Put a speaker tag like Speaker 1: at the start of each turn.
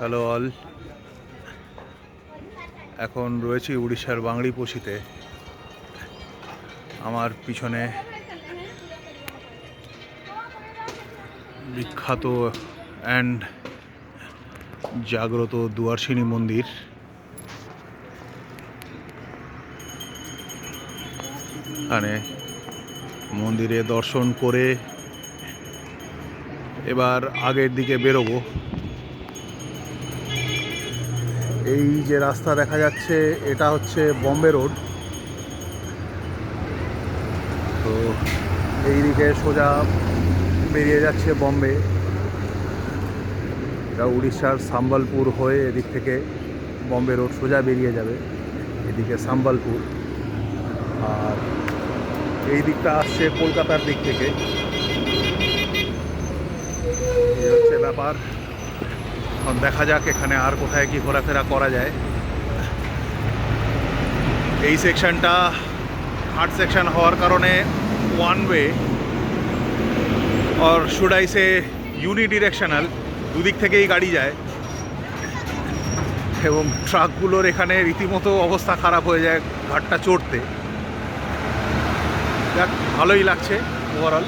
Speaker 1: Hello all, এখন রয়েছি উড়িষ্যার বাংড়িপোষিতে। আমার পিছনে বিখ্যাত অ্যান্ড জাগ্রত দুয়ারসিনী মন্দির। এখানে মন্দিরে দর্শন করে এবার আগের দিকে বেরোবো। এই যে রাস্তা দেখা যাচ্ছে এটা হচ্ছে বম্বে রোড। তো এই দিকে সোজা বেরিয়ে যাচ্ছে বম্বে। এটা উড়িষ্যার সাম্বলপুর হয়ে এদিক থেকে বম্বে রোড সোজা বেরিয়ে যাবে এদিকে সাম্বলপুর। আর এই দিকটা আসছে কলকাতার দিক থেকে। এই হচ্ছে ব্যাপার। এখন দেখা যাক এখানে আর কোথায় কি ঘোরাফেরা করা যায়। এই সেকশনটা হার্ড সেকশন হওয়ার কারণে one way or should I say unidirectional, দুদিক থেকেই গাড়ি যায় এবং ট্রাকগুলোর এখানে রীতিমতো অবস্থা খারাপ হয়ে যায় ঘাটটা চড়তে। যাক, ভালোই লাগছে ওভারঅল।